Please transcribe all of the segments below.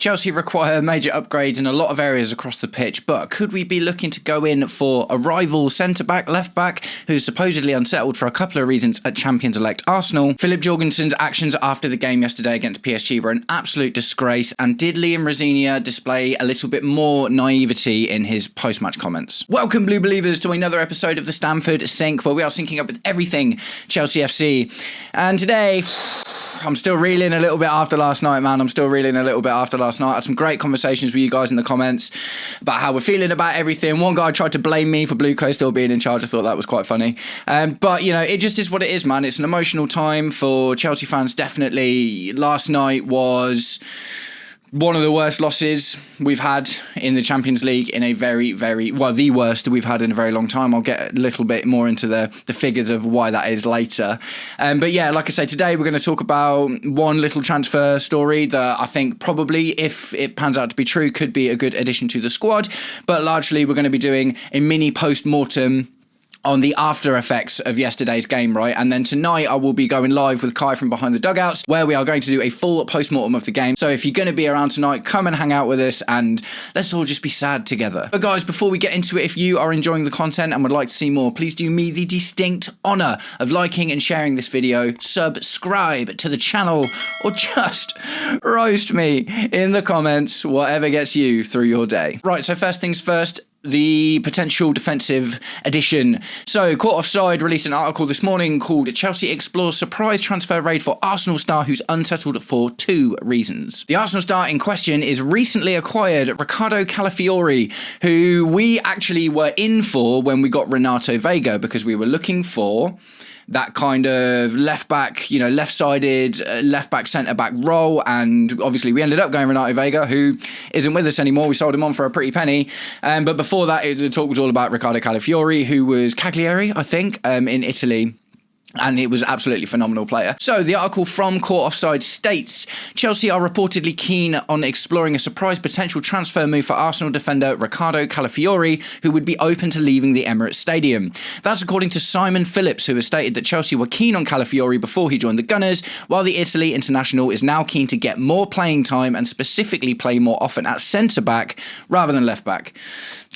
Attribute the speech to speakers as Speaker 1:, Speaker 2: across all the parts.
Speaker 1: Chelsea require major upgrades in a lot of areas across the pitch, but could we be looking to go in for a rival centre-back, left-back, who's supposedly unsettled for a couple of reasons at champions-elect Arsenal? Filip Jorgensen's actions after the game yesterday against PSG were an absolute disgrace, and did Liam Rosenior display a little bit more naivety in his post-match comments? Welcome, Blue Believers, to another episode of the Stamford Sync, where we are syncing up with everything Chelsea FC. And today, I'm still reeling a little bit after last night, man. I had some great conversations with you guys in the comments about how we're feeling about everything. One guy tried to blame me for Blue Co still being in charge. I thought that was quite funny. But, you know, it just is what it is, man. It's an emotional time for Chelsea fans, definitely. Last night was one of the worst losses we've had in the Champions League in a the worst we've had in a very long time. I'll get a little bit more into the figures of why that is later. But yeah, like I say, today we're going to talk about one little transfer story that I think probably, if it pans out to be true, could be a good addition to the squad. But largely we're going to be doing a mini post-mortem on the after effects of yesterday's game, right? And then tonight I will be going live with Kai from Behind the Dugouts, where we are going to do a full post-mortem of the game. So if you're going to be around tonight, come and hang out with us and let's all just be sad together. But guys, before we get into it, if you are enjoying the content and would like to see more, please do me the distinct honour of liking and sharing this video, subscribe to the channel, or just roast me in the comments, whatever gets you through your day. Right, so first things first, the potential defensive addition. So, Caught Offside released an article this morning called Chelsea Explores Surprise Transfer Raid for Arsenal Star Who's Unsettled for 2 reasons. The Arsenal star in question is recently acquired Ricardo Calafiori, who we actually were in for when we got Renato Vega, because we were looking for that kind of left-back, you know, left-sided, left-back, centre-back role. And obviously we ended up going Renato Vega, who isn't with us anymore. We sold him on for a pretty penny. But before that, the talk was all about Ricardo Calafiori, who was Cagliari, I think, in Italy. And he was an absolutely phenomenal player. So the article from Caught Offside states, Chelsea are reportedly keen on exploring a surprise potential transfer move for Arsenal defender Ricardo Calafiori, who would be open to leaving the Emirates Stadium. That's according to Simon Phillips, who has stated that Chelsea were keen on Calafiori before he joined the Gunners, while the Italy international is now keen to get more playing time and specifically play more often at centre-back rather than left-back.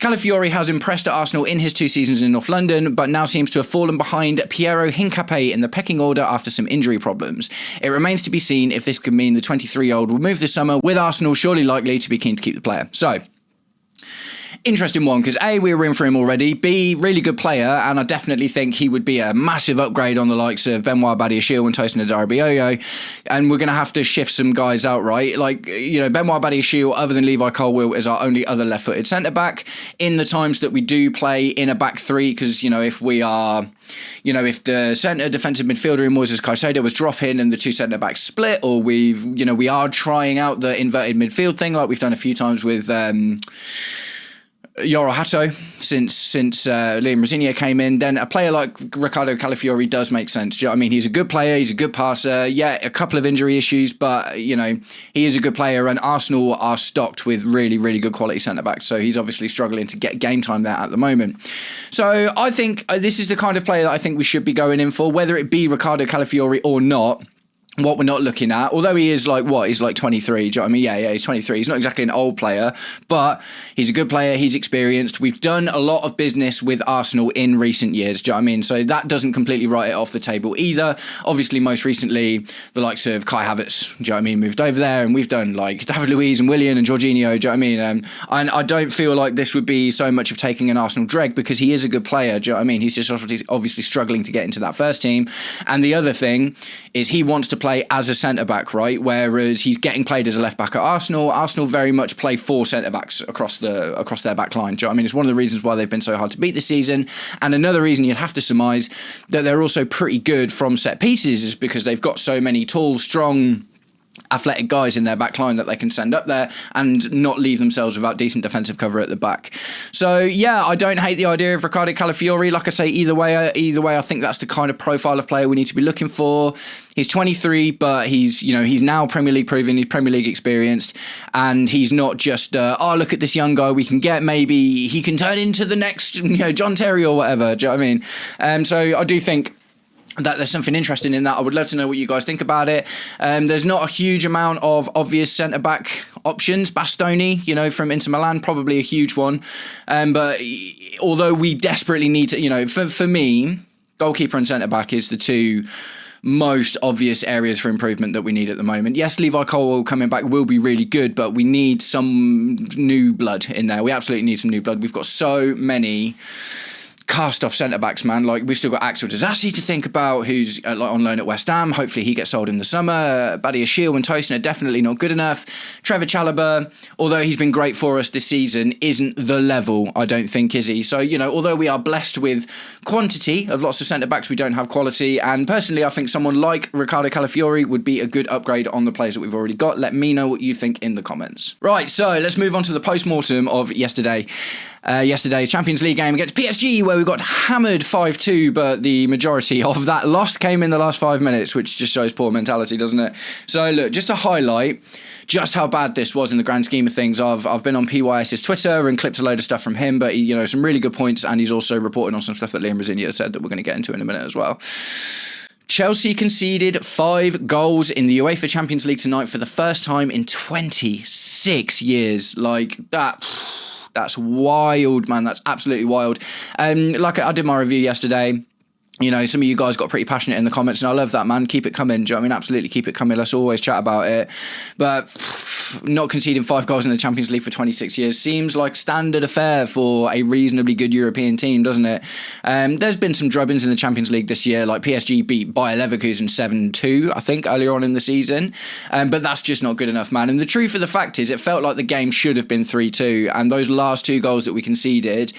Speaker 1: Calafiori has impressed at Arsenal in his 2 seasons in North London, but now seems to have fallen behind Piero Hincapié in the pecking order after some injury problems. It remains to be seen if this could mean the 23-year-old will move this summer, with Arsenal surely likely to be keen to keep the player. So, interesting one, because A, we were in for him already, B, really good player, and I definitely think he would be a massive upgrade on the likes of Benoit Badiashile and Tosin Adarabioyo, and we're going to have to shift some guys out, right? Like, you know, Benoit Badiashile, other than Levi Colwill, is our only other left-footed centre-back in the times that we do play in a back three, because, you know, if we are, you know, if the centre defensive midfielder in Moises Caicedo was dropping and the 2 centre-backs split, or we are trying out the inverted midfield thing like we've done a few times with Yoro Hato since Liam Rosenior came in, then a player like Ricardo Calafiori does make sense. Do you know what I mean? He's a good player, he's a good passer, yeah, a couple of injury issues, but, you know, he is a good player, and Arsenal are stocked with really, really good quality centre-backs, so he's obviously struggling to get game time there at the moment. So I think this is the kind of player that I think we should be going in for, whether it be Ricardo Calafiori or not. What we're not looking at, although he is he's like 23, do you know what I mean? Yeah, he's 23. He's not exactly an old player, but he's a good player, he's experienced. We've done a lot of business with Arsenal in recent years, do you know what I mean? So that doesn't completely write it off the table either. Obviously, most recently, the likes of Kai Havertz, do you know what I mean, moved over there, and we've done like David Luiz and Willian and Jorginho, do you know what I mean? And I don't feel like this would be so much of taking an Arsenal dreg, because he is a good player, do you know what I mean? He's just obviously struggling to get into that first team. And the other thing is he wants to play as a centre-back, right? Whereas he's getting played as a left-back at Arsenal. Arsenal very much play 4 centre-backs across their back line. Do you know what I mean? It's one of the reasons why they've been so hard to beat this season. And another reason you'd have to surmise that they're also pretty good from set pieces is because they've got so many tall, strong, athletic guys in their back line that they can send up there and not leave themselves without decent defensive cover at the back. So yeah, I don't hate the idea of Ricardo Calafiori. Like I say, either way, I think that's the kind of profile of player we need to be looking for. He's 23, but he's now Premier League proven, he's Premier League experienced, and he's not just look at this young guy we can get, maybe he can turn into the next John Terry or whatever. Do you know what I mean? So I do think that there's something interesting in that. I would love to know what you guys think about it. There's not a huge amount of obvious centre-back options. Bastoni, from Inter Milan, probably a huge one. But although we desperately need to, for me, goalkeeper and centre-back is the two most obvious areas for improvement that we need at the moment. Yes, Levi Colwill coming back will be really good, but we need some new blood in there. We absolutely need some new blood. We've got so many cast-off centre-backs, man. Like, we've still got Axel Disasi to think about, who's on loan at West Ham. Hopefully he gets sold in the summer. Badia Shield and Tosin are definitely not good enough. Trevor Chalobah, although he's been great for us this season, isn't the level, I don't think, is he? So, although we are blessed with quantity of lots of centre-backs, we don't have quality. And personally, I think someone like Ricardo Calafiori would be a good upgrade on the players that we've already got. Let me know what you think in the comments. Right, so let's move on to the post-mortem of yesterday. Yesterday's Champions League game against PSG, where we got hammered 5-2, but the majority of that loss came in the last 5 minutes, which just shows poor mentality, doesn't it? So look, just to highlight just how bad this was in the grand scheme of things, I've been on PYS's Twitter and clipped a load of stuff from him, but some really good points, and he's also reporting on some stuff that Liam Rosenior said that we're going to get into in a minute as well. Chelsea conceded 5 goals in the UEFA Champions League tonight for the first time in 26 years. Like, that's wild, man. That's absolutely wild. Like I did my review yesterday. Some of you guys got pretty passionate in the comments, and I love that, man. Keep it coming. Do you know what I mean? Absolutely keep it coming. Let's always chat about it. But not conceding 5 goals in the Champions League for 26 years seems like standard affair for a reasonably good European team, doesn't it? There's been some drubbings in the Champions League this year, like PSG beat Bayer Leverkusen 7-2, I think, earlier on in the season. But that's just not good enough, man. And the truth of the fact is, it felt like the game should have been 3-2, and those last 2 goals that we conceded,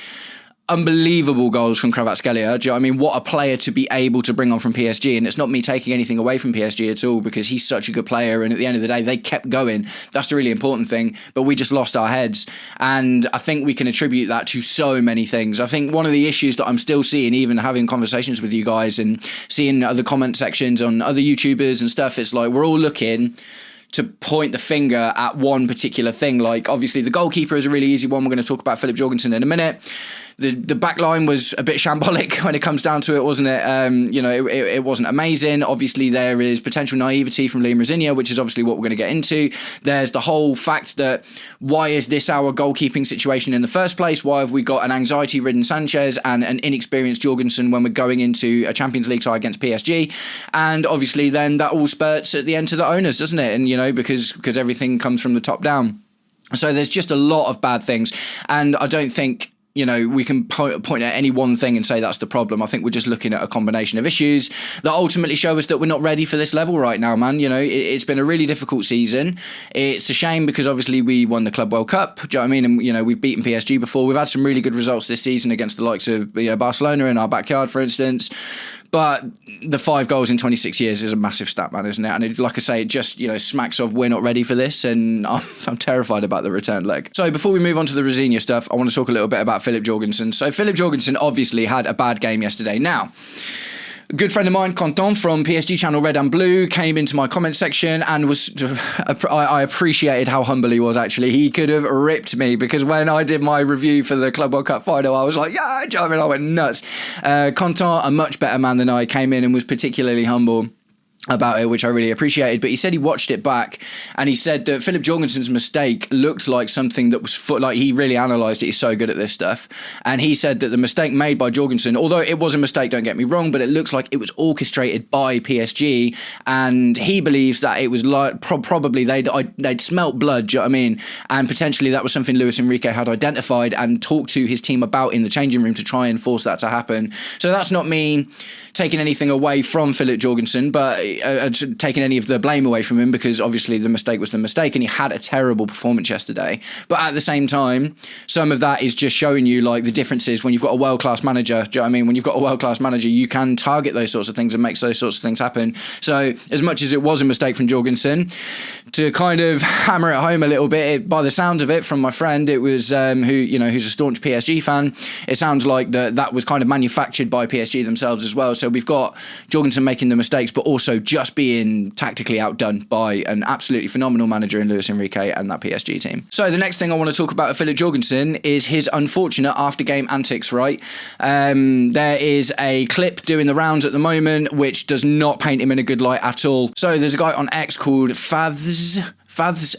Speaker 1: unbelievable goals from Kvaratskhelia. Do you know what I mean? What a player to be able to bring on from PSG. And it's not me taking anything away from PSG at all, because he's such a good player. And at the end of the day, they kept going. That's the really important thing. But we just lost our heads. And I think we can attribute that to so many things. I think one of the issues that I'm still seeing, even having conversations with you guys and seeing other comment sections on other YouTubers and stuff, it's like we're all looking to point the finger at one particular thing. Like, obviously, the goalkeeper is a really easy one. We're going to talk about Filip Jorgensen in a minute. The back line was a bit shambolic when it comes down to it, wasn't it? It wasn't amazing. Obviously, there is potential naivety from Liam Rosenior, which is obviously what we're going to get into. There's the whole fact that why is this our goalkeeping situation in the first place? Why have we got an anxiety-ridden Sanchez and an inexperienced Jorgensen when we're going into a Champions League tie against PSG? And obviously, then that all spurts at the end to the owners, doesn't it? And, because everything comes from the top down. So there's just a lot of bad things. And I don't think we can point at any one thing and say that's the problem. I think we're just looking at a combination of issues that ultimately show us that we're not ready for this level right now, man. It's been a really difficult season. It's a shame because obviously we won the Club World Cup. Do you know what I mean? And, we've beaten PSG before. We've had some really good results this season against the likes of Barcelona in our backyard, for instance. But the 5 goals in 26 years is a massive stat, man, isn't it? And like I say, it just, smacks of we're not ready for this, and I'm terrified about the return leg. So before we move on to the Rosenior stuff, I want to talk a little bit about Filip Jorgensen. So Filip Jorgensen obviously had a bad game yesterday. Now, a good friend of mine, Quentin from PSG channel Red and Blue, came into my comment section and I appreciated how humble he was, actually. He could have ripped me, because when I did my review for the Club World Cup final, I was like, yeah, do you know what I mean? I went nuts. Quentin, a much better man than I, came in and was particularly humble about it, which I really appreciated. But he said he watched it back and he said that Filip Jorgensen's mistake looks like something that was like he really analysed it. He's so good at this stuff. And he said that the mistake made by Jorgensen, although it was a mistake, don't get me wrong, but it looks like it was orchestrated by PSG, and he believes that it was like probably they'd smelt blood, do you know what I mean? And potentially that was something Luis Enrique had identified and talked to his team about in the changing room to try and force that to happen. So that's not me taking anything away from Filip Jorgensen, but taking any of the blame away from him, because obviously the mistake was the mistake and he had a terrible performance yesterday. But at the same time, some of that is just showing you like the differences when you've got a world-class manager. Do you know what I mean? When you've got a world-class manager, you can target those sorts of things and make those sorts of things happen. So as much as it was a mistake from Jorgensen, to kind of hammer it home a little bit, by the sounds of it from my friend, it was who's a staunch PSG fan, it sounds like that was kind of manufactured by PSG themselves as well. So we've got Jorgensen making the mistakes, but also just being tactically outdone by an absolutely phenomenal manager in Luis Enrique and that PSG team. So the next thing I want to talk about with Filip Jorgensen is his unfortunate after-game antics, right? There is a clip doing the rounds at the moment, which does not paint him in a good light at all. So there's a guy on X called Fathz, Fathz,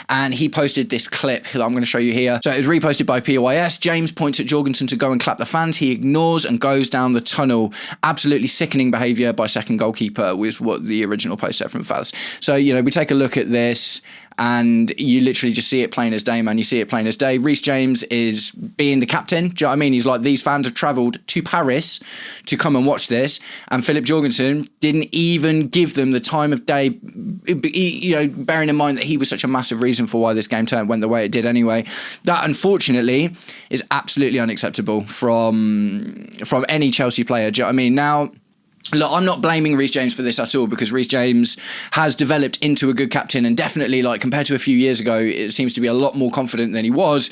Speaker 1: and he posted this clip that I'm going to show you here. So it was reposted by PYS. James points at Jorgensen to go and clap the fans. He ignores and goes down the tunnel. Absolutely sickening behaviour by second goalkeeper was what the original post said from Fathz. So, we take a look at this, and you literally just see it plain as day, man. You see it plain as day. Reece James is being the captain. Do you know what I mean? He's like, these fans have travelled to Paris to come and watch this, and Filip Jorgensen didn't even give them the time of day, bearing in mind that he was such a massive reason for why this game went the way it did anyway. That, unfortunately, is absolutely unacceptable from any Chelsea player. Do you know what I mean? Now, look, I'm not blaming Reece James for this at all, because Reece James has developed into a good captain, and definitely, compared to a few years ago, it seems to be a lot more confident than he was.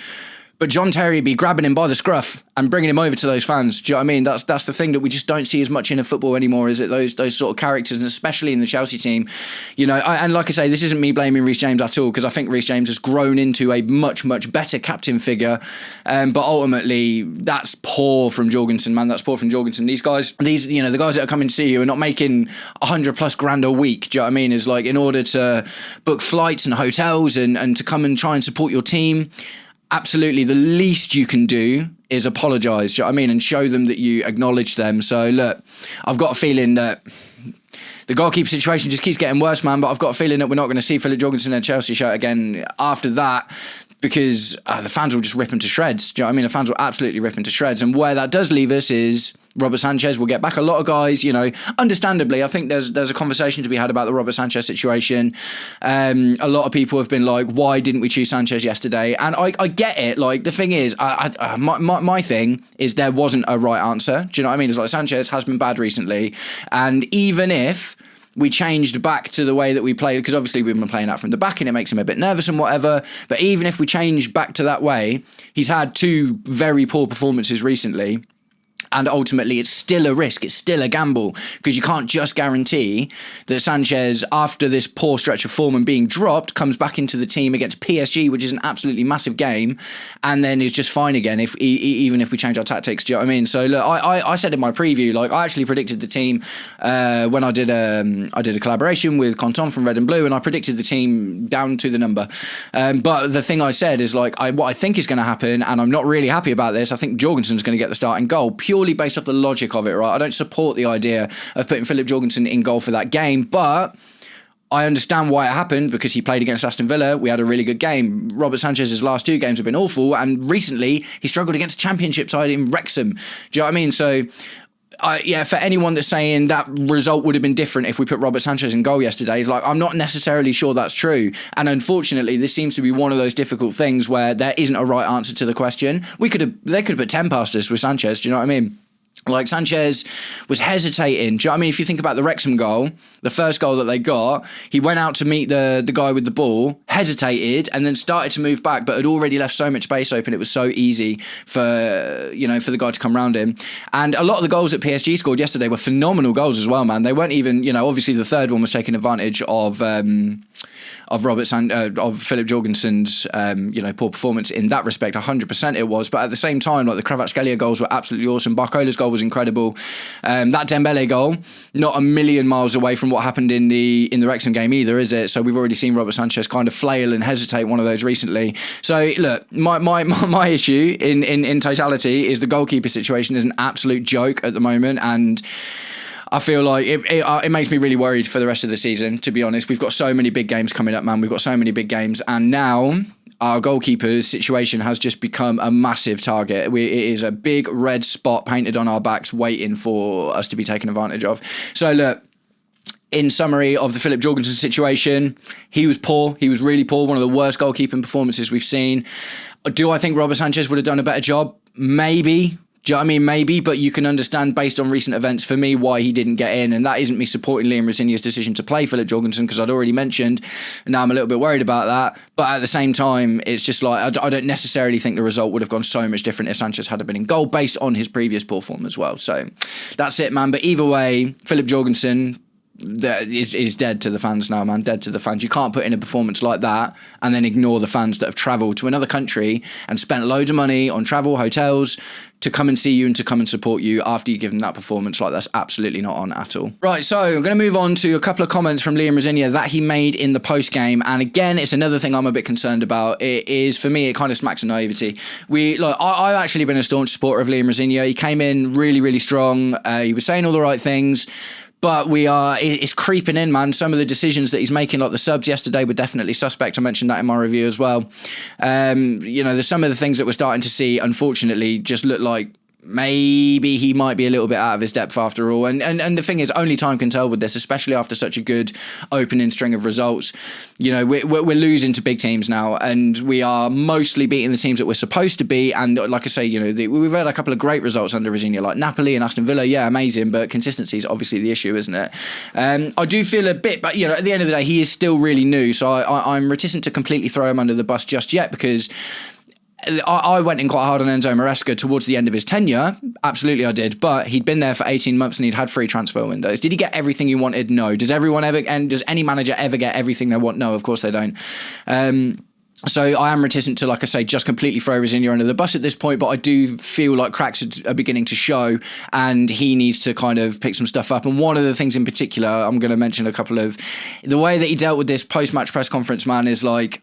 Speaker 1: But John Terry be grabbing him by the scruff and bringing him over to those fans. Do you know what I mean? That's the thing that we just don't see as much in a football anymore, is it? Those sort of characters, and especially in the Chelsea team. And like I say, this isn't me blaming Reece James at all, because I think Reece James has grown into a much, much better captain figure. But ultimately, that's poor from Jorgensen, man. That's poor from Jorgensen. These guys, the guys that are coming to see you are not making 100+ grand a week. Do you know what I mean? Is in order to book flights and hotels and to come and try and support your team. Absolutely, the least you can do is apologise, do you know what I mean, and show them that you acknowledge them. So look, I've got a feeling that the goalkeeper situation just keeps getting worse, man, but I've got a feeling that we're not going to see Filip Jorgensen in a Chelsea shirt again after that, because the fans will just rip him to shreds. Do you know what I mean? The fans will absolutely rip him to shreds. And where that does leave us is Robert Sanchez will get back. A lot of guys, understandably, I think there's a conversation to be had about the Robert Sanchez situation. A lot of people have been like, why didn't we choose Sanchez yesterday? And I get it. The thing is, my thing is there wasn't a right answer. Do you know what I mean? It's Sanchez has been bad recently. And even if we changed back to the way that we played, because obviously we've been playing out from the back and it makes him a bit nervous and whatever, but even if we changed back to that way, he's had 2 very poor performances recently. And ultimately, it's still a risk. It's still a gamble, because you can't just guarantee that Sanchez, after this poor stretch of form and being dropped, comes back into the team against PSG, which is an absolutely massive game, and then is just fine again, even if we change our tactics. Do you know what I mean? So look, I said in my preview, I actually predicted the team when I did a collaboration with Conton from Red and Blue, and I predicted the team down to the number. But the thing I said is what I think is going to happen, and I'm not really happy about this. I think Jorgensen's going to get the starting goal purely based off the logic of it, right? I don't support the idea of putting Filip Jorgensen in goal for that game, but I understand why it happened, because he played against Aston Villa. We had a really good game. Robert Sanchez's last 2 games have been awful, and recently he struggled against a championship side in Wrexham. Do you know what I mean? So for anyone that's saying that result would have been different if we put Robert Sanchez in goal yesterday, is I'm not necessarily sure that's true. And unfortunately, this seems to be one of those difficult things where there isn't a right answer to the question. They could have put 10 past us with Sanchez. Do you know what I mean? Sanchez was hesitating. Do you know what I mean? If you think about the Wrexham goal, the first goal that they got, he went out to meet the guy with the ball, hesitated, and then started to move back, but had already left so much space open. It was so easy for the guy to come round him. And a lot of the goals that PSG scored yesterday were phenomenal goals as well, man. They weren't even, obviously the third one was taking advantage of Filip Jorgensen's poor performance in that respect. 100% it was, but at the same time, the Kvaratskhelia goals were absolutely awesome. Barcola's goal was incredible. That Dembele goal, not a million miles away from what happened in the Wrexham game either, is it? So we've already seen Robert Sanchez kind of flail and hesitate one of those recently. So look, my issue in totality is the goalkeeper situation is an absolute joke at the moment, and I feel like it makes me really worried for the rest of the season, to be honest. We've got so many big games coming up, man. We've got so many big games, and now our goalkeeper's situation has just become a massive target. It is a big red spot painted on our backs waiting for us to be taken advantage of. So look, in summary of the Filip Jorgensen situation, he was poor. He was really poor. One of the worst goalkeeping performances we've seen. Do I think Robert Sanchez would have done a better job? Maybe. Do you know what I mean? Maybe, but you can understand based on recent events for me why he didn't get in, and that isn't me supporting Liam Rosenior's decision to play Filip Jorgensen, because I'd already mentioned, and now I'm a little bit worried about that. But at the same time, it's just like I don't necessarily think the result would have gone so much different if Sanchez had been in goal based on his previous poor form as well. So that's it, man. But either way, Filip Jorgensen is dead to the fans now, man. Dead to the fans. You can't put in a performance like that and then ignore the fans that have travelled to another country and spent loads of money on travel, hotels, to come and see you and to come and support you after you give them that performance. Like, that's absolutely not on at all. Right, so I'm going to move on to a couple of comments from Liam Rosenior that he made in the post-game. And again, it's another thing I'm a bit concerned about. It is, for me, it kind of smacks of naivety. I've actually been a staunch supporter of Liam Rosenior. He came in really, really strong. He was saying all the right things. But it's creeping in, man. Some of the decisions that he's making, like the subs yesterday, were definitely suspect. I mentioned that in my review as well. There's some of the things that we're starting to see, unfortunately, just look like maybe he might be a little bit out of his depth after all. And the thing is, only time can tell with this, especially after such a good opening string of results. We're losing to big teams now, and we are mostly beating the teams that we're supposed to be. And like I say, we've had a couple of great results under Rosenior, like Napoli and Aston Villa. Yeah, amazing, but consistency is obviously the issue, isn't it? I do feel a bit, but at the end of the day, he is still really new, so I'm reticent to completely throw him under the bus just yet, because I went in quite hard on Enzo Maresca towards the end of his tenure. Absolutely I did. But he'd been there for 18 months and he'd had 3 transfer windows. Did he get everything he wanted? No. Does any manager ever get everything they want? No, of course they don't. So I am reticent to, like I say, just completely throw Rosenior under the bus at this point, but I do feel like cracks are beginning to show and he needs to kind of pick some stuff up. And one of the things in particular, I'm going to mention a couple of, the way that he dealt with this post-match press conference, man, is like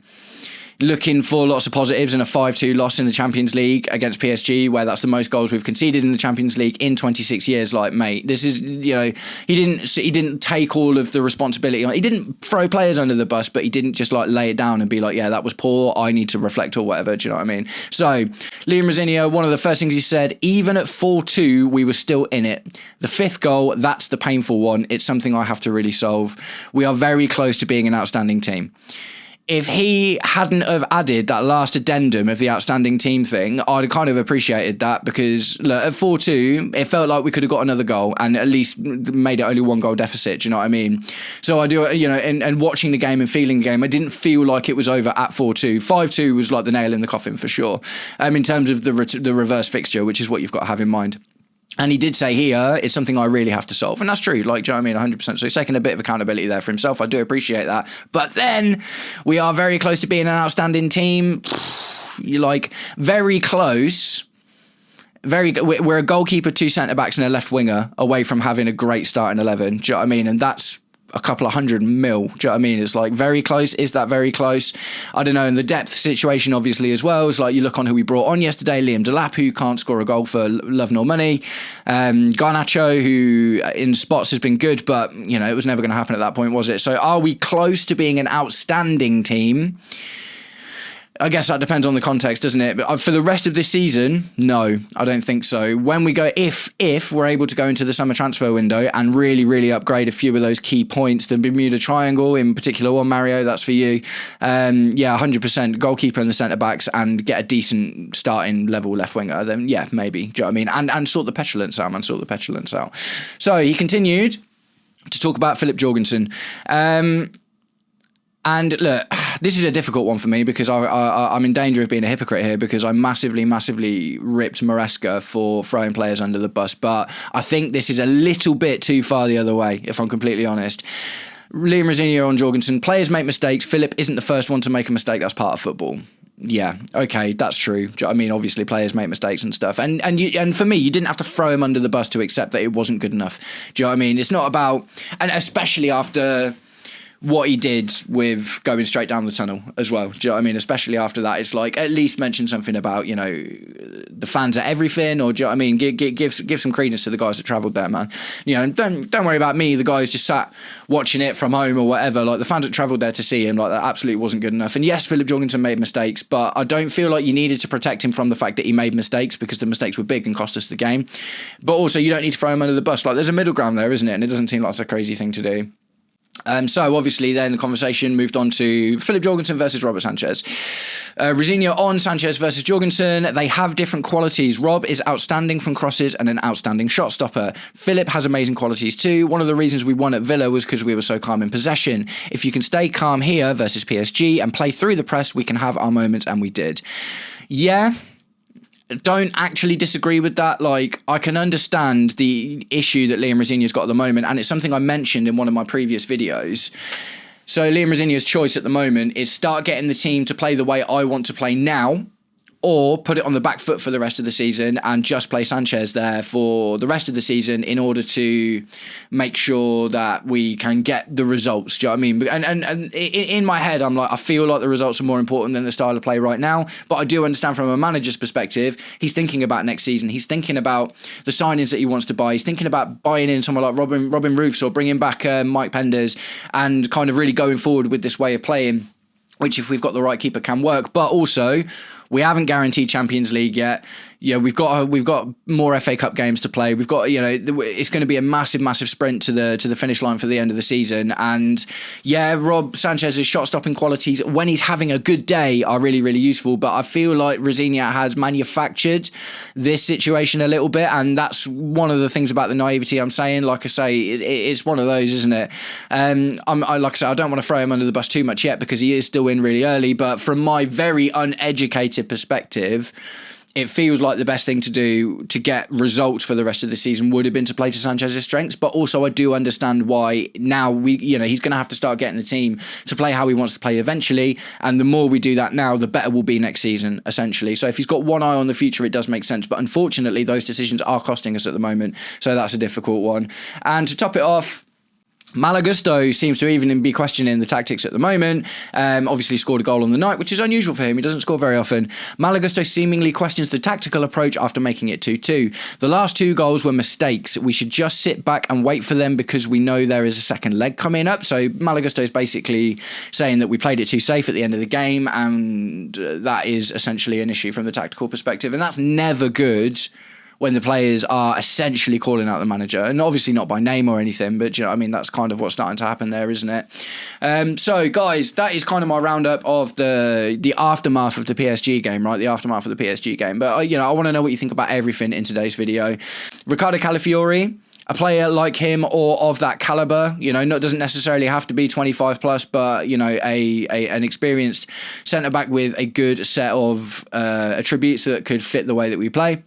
Speaker 1: looking for lots of positives in a 5-2 loss in the Champions League against PSG, where that's the most goals we've conceded in the Champions League in 26 years. Like, mate, this is, he didn't take all of the responsibility on. He didn't throw players under the bus, but he didn't just like lay it down and be like, yeah, that was poor, I need to reflect or whatever. Do you know what I mean? So Liam Rosenior, one of the first things he said, even at 4-2, we were still in it. The 5th goal, that's the painful one. It's something I have to really solve. We are very close to being an outstanding team. If he hadn't have added that last addendum of the outstanding team thing, I'd have kind of appreciated that, because look, at 4-2, it felt like we could have got another goal and at least made it only 1 goal deficit. Do you know what I mean? So I do, and watching the game and feeling the game, I didn't feel like it was over at 4-2. 5-2 was like the nail in the coffin for sure. In terms of the reverse fixture, which is what you've got to have in mind. And he did say here, it's something I really have to solve. And that's true, like, do you know what I mean? 100%. So he's taking a bit of accountability there for himself. I do appreciate that. But then we are very close to being an outstanding team. You're like, very close. We're a goalkeeper, 2 centre-backs and a left winger away from having a great starting 11. Do you know what I mean? And that's a couple of $100 million. Do you know what I mean? It's like very close. Is that very close? I don't know. And the depth situation obviously as well is like, you look on who we brought on yesterday, Liam Delap, who can't score a goal for love nor money. Garnacho, who in spots has been good, but it was never going to happen at that point, was it? So are we close to being an outstanding team? I guess that depends on the context, doesn't it? But for the rest of this season, no, I don't think so. When we go, if we're able to go into the summer transfer window and really, really upgrade a few of those key points, the Bermuda Triangle, in particular one, Mario, that's for you. 100%, goalkeeper and the centre-backs, and get a decent starting level left winger, then yeah, maybe. Do you know what I mean? And sort the petulance out, man, sort the petulance out. So he continued to talk about Filip Jorgensen. And look, this is a difficult one for me, because I'm in danger of being a hypocrite here, because I massively, massively ripped Maresca for throwing players under the bus. But I think this is a little bit too far the other way, if I'm completely honest. Liam Rosenior on Jorgensen, players make mistakes. Filip isn't the first one to make a mistake. That's part of football. Yeah, okay, that's true. Do you know what I mean? Obviously, players make mistakes and stuff. And for me, you didn't have to throw him under the bus to accept that it wasn't good enough. Do you know what I mean? It's not about... And especially after what he did with going straight down the tunnel as well. Do you know what I mean? Especially after that, it's like, at least mention something about, the fans are everything, or do you know what I mean? Give some credence to the guys that travelled there, man. And don't worry about me, the guys just sat watching it from home or whatever. Like, the fans that travelled there to see him, like, that absolutely wasn't good enough. And yes, Filip Jorgensen made mistakes, but I don't feel like you needed to protect him from the fact that he made mistakes, because the mistakes were big and cost us the game. But also, you don't need to throw him under the bus. Like, there's a middle ground there, isn't it? And it doesn't seem like it's a crazy thing to do. So obviously then the conversation moved on to Filip Jorgensen versus Robert Sanchez. Rosenior on Sanchez versus Jorgensen. They have different qualities. Rob is outstanding from crosses and an outstanding shot stopper. Filip has amazing qualities too. One of the reasons we won at Villa was because we were so calm in possession. If you can stay calm here versus PSG and play through the press, we can have our moments, and we did. Yeah. Don't actually disagree with that. Like, I can understand the issue that Liam Rosenier's got at the moment, and it's something I mentioned in one of my previous videos. So Liam Rosenier's choice at the moment is start getting the team to play the way I want to play now, or put it on the back foot for the rest of the season and just play Sanchez there for the rest of the season in order to make sure that we can get the results. Do you know what I mean? And in my head, I'm like, I feel like the results are more important than the style of play right now. But I do understand from a manager's perspective, he's thinking about next season. He's thinking about the signings that he wants to buy. He's thinking about buying in someone like Robin Roofs or bringing back Mike Penders and kind of really going forward with this way of playing, which if we've got the right keeper can work. But also, we haven't guaranteed Champions League yet. Yeah, we've got more FA Cup games to play. We've got, it's going to be a massive sprint to the finish line for the end of the season. And yeah, Rob Sanchez's shot stopping qualities when he's having a good day are really, really useful. But I feel like Rosenior has manufactured this situation a little bit, and that's one of the things about the naivety I'm saying. Like I say, it's one of those, isn't it? Like I say, I don't want to throw him under the bus too much yet because he is still in really early. But from my very uneducated perspective, it feels like the best thing to do to get results for the rest of the season would have been to play to Sanchez's strengths. But also I do understand why now he's going to have to start getting the team to play how he wants to play eventually. And the more we do that now, the better we'll be next season, essentially. So if he's got one eye on the future, it does make sense. But unfortunately, those decisions are costing us at the moment. So that's a difficult one. And to top it off, Malagusto seems to even be questioning the tactics at the moment. Obviously scored a goal on the night, which is unusual for him. He doesn't score very often. Malagusto seemingly questions the tactical approach after making it 2-2. The last 2 goals were mistakes. We should just sit back and wait for them because we know there is a second leg coming up. So Malagusto is basically saying that we played it too safe at the end of the game, and that is essentially an issue from the tactical perspective. And that's never good when the players are essentially calling out the manager, and obviously not by name or anything, but you know what I mean, that's kind of what's starting to happen there, isn't it? So guys, that is kind of my roundup of the aftermath of the PSG game, right? The aftermath of the PSG game. But I want to know what you think about everything in today's video. Ricardo Calafiori, a player like him or of that caliber, doesn't necessarily have to be 25 plus, but an experienced centre back with a good set of attributes that could fit the way that we play.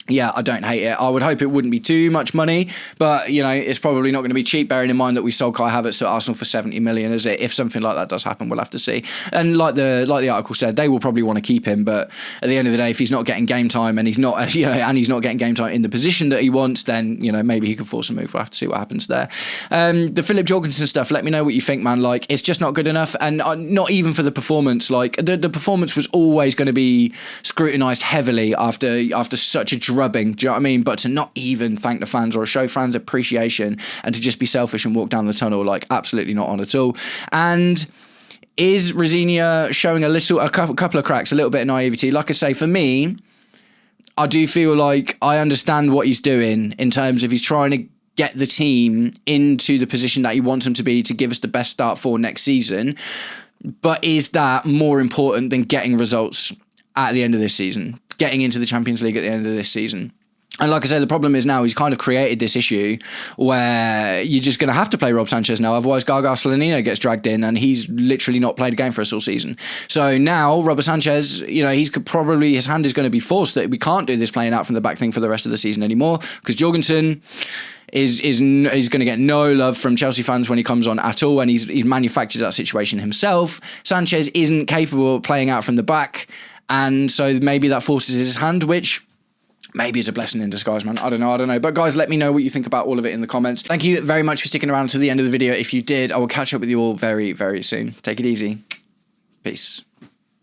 Speaker 1: Yeah, I don't hate it. I would hope it wouldn't be too much money, but it's probably not going to be cheap, bearing in mind that we sold Kai Havertz to Arsenal for 70 million, is it? If something like that does happen, we'll have to see. And like the article said, they will probably want to keep him, but at the end of the day, if he's not getting game time and he's not getting game time in the position that he wants, then maybe he could force a move. We'll have to see what happens there. The Filip Jorgensen stuff, let me know what you think, man. Like, it's just not good enough, and not even for the performance. Like, the performance was always going to be scrutinised heavily after such a drubbing, do you know what I mean? But to not even thank the fans or show fans appreciation and to just be selfish and walk down the tunnel, like, absolutely not on at all. And is Rosenior showing a couple of cracks, a little bit of naivety? Like I say, for me, I do feel like I understand what he's doing in terms of he's trying to get the team into the position that he wants them to be to give us the best start for next season. But is that more important than getting results at the end of this season, getting into the Champions League at the end of this season? And like I say, the problem is now he's kind of created this issue where you're just going to have to play Rob Sanchez now. Otherwise, Gaga Slanino gets dragged in and he's literally not played a game for us all season. So now, Robert Sanchez, his hand is going to be forced that we can't do this playing out from the back thing for the rest of the season anymore, because Jorgensen is going to get no love from Chelsea fans when he comes on at all, and he's manufactured that situation himself. Sanchez isn't capable of playing out from the back, and so maybe that forces his hand, which maybe is a blessing in disguise, man. I don't know. But guys, let me know what you think about all of it in the comments. Thank you very much for sticking around to the end of the video. If you did, I will catch up with you all very, very soon. Take it easy. Peace.